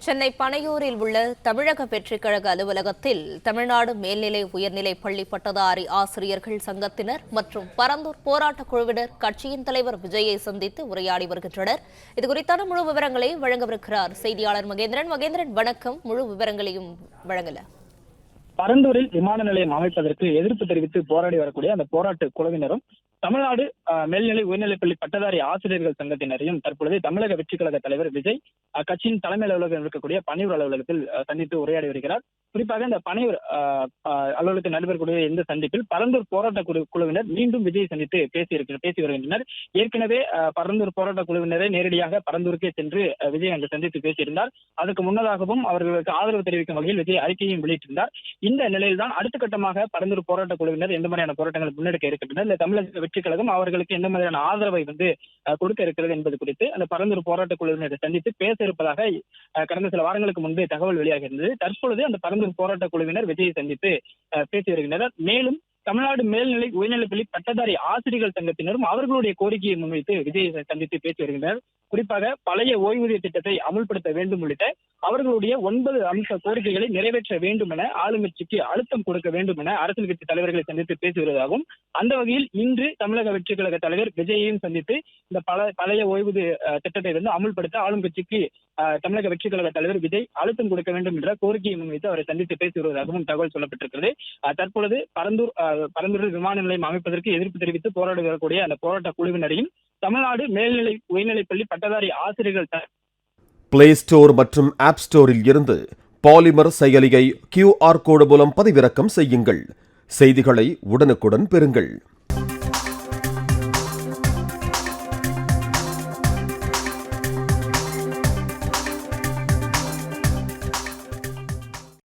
சென்னை பனையூரில் உள்ள தமிழக வெற்றிக் கழக அலுவலகத்தில் தமிழ்நாடு மேல்நிலை உயர்நிலை பள்ளி பட்டதாரி ஆசிரியர்கள் சங்கத்தினர் மற்றும் பரந்தூர் போராட்டக் குழுவினர் கட்சியின் தலைவர் விஜயை சந்தித்து உரையாடி வருகின்றனர். இதுகுறித்தான முழு விவரங்களை வழங்கவிருக்கிறார் செய்தியாளர் மகேந்திரன். மகேந்திரன், வணக்கம். முழு விவரங்களையும் வழங்கல. பரந்தூரில் விமான நிலையம் அமைப்பதற்கு எதிர்ப்பு தெரிவித்து போராடி வரக்கூடிய அந்த போராட்ட குழுவினரும் தமிழ்நாடு மேல்நிலை உயர்நிலைப்பள்ளி பட்டதாரி ஆசிரியர்கள் சங்கத்தினரையும் தற்பொழுது தமிழக வெற்றிக் கழக தலைவர் விஜய் கட்சியின் தலைமை அலுவலகம் இருக்கக்கூடிய பனையூர் அலுவலகத்தில் சந்தித்து உரையாடி வருகிறார். குறிப்பாக இந்த பனையூர் அலுவலகத்தில் நடைபெறக்கூடிய இந்த சந்திப்பில் பரந்தூர் போராட்ட குழுவினர் மீண்டும் விஜய் சந்தித்து பேசி வருகின்றனர். ஏற்கனவே பரந்தூர் போராட்ட குழுவினரை நேரடியாக பரந்தூருக்கே சென்று விஜய் அங்கு சந்தித்து பேசியிருந்தார். அதுக்கு முன்னதாகவும் அவர்களுக்கு ஆதரவு தெரிவிக்கும் வகையில் விஜய் அறிக்கையும் வெளியிட்டிருந்தார். இந்த நிலையில்தான் அடுத்த கட்டமாக பரந்தூர் போராட்ட குழுவினர் எந்த மாதிரியான போராட்டங்கள் முன்னெடுக்க இருக்கின்றனர், இந்த தமிழக வெற்றிக் கழகம் அவர்களுக்கு எந்த மாதிரியான ஆதரவை கொடுக்க இருக்கிறது என்பது குறித்து அந்த பரந்தூர் போராட்ட குழுவினரை சந்தித்து பேச இருப்பதாக கடந்த சில வாரங்களுக்கு முன்பே தகவல் வெளியாக இருந்தது. தற்பொழுது அந்த பரந்தூர் போராட்ட குழுவினர் விஜயை சந்தித்து பேசி வருகின்றனர். மேலும் தமிழ்நாடு மேல்நிலை உயர்நிலைப்பள்ளி பட்டதாரி ஆசிரியர்கள் சங்கத்தினரும் அவர்களுடைய கோரிக்கையை முன்வைத்து விஜயை சந்தித்து பேசி வருகின்றனர். குறிப்பாக பழைய ஓய்வூதிய திட்டத்தை அமுல்படுத்த வேண்டும் உள்ளிட்ட அவர்களுடைய 9 அம்ச கோரிக்கைகளை நிறைவேற்ற வேண்டும் என ஆளுங்கட்சிக்கு அழுத்தம் கொடுக்க வேண்டும் என அரசியல் கட்சி தலைவர்களை சந்தித்து பேசி வருவதாகவும், அந்த வகையில் இன்று தமிழக வெற்றிக் கழக தலைவர் விஜயையும் சந்தித்து இந்த பழைய ஓய்வூதிய திட்டத்தை அமுல்படுத்த ஆளுங்கட்சிக்கு தமிழக வெற்றிக் கழக தலைவர் விஜய் அழுத்தம் கொடுக்க வேண்டும் என்ற கோரிக்கையை முன்வைத்து அவரை சந்தித்து பேசி வருவதாகவும் தகவல் சொல்லப்பட்டிருக்கிறது. தற்பொழுது பரந்தூரில் விமான நிலையம் அமைப்பதற்கு எதிர்ப்பு தெரிவித்து போராடி வரக்கூடிய அந்த போராட்ட குழுவினரையும் தமிழ்நாடு மேல்நிலை உயர்நிலைப்பள்ளி பட்டதாரி ஆசிரியர்கள் பிளே ஸ்டோர் மற்றும் ஆப் ஸ்டோரில் இருந்து பாலிமர் செயலியை QR கோடு மூலம் பதிவிறக்கம் செய்யுங்கள். செய்திகளை உடனுக்குடன் பெறுங்கள்.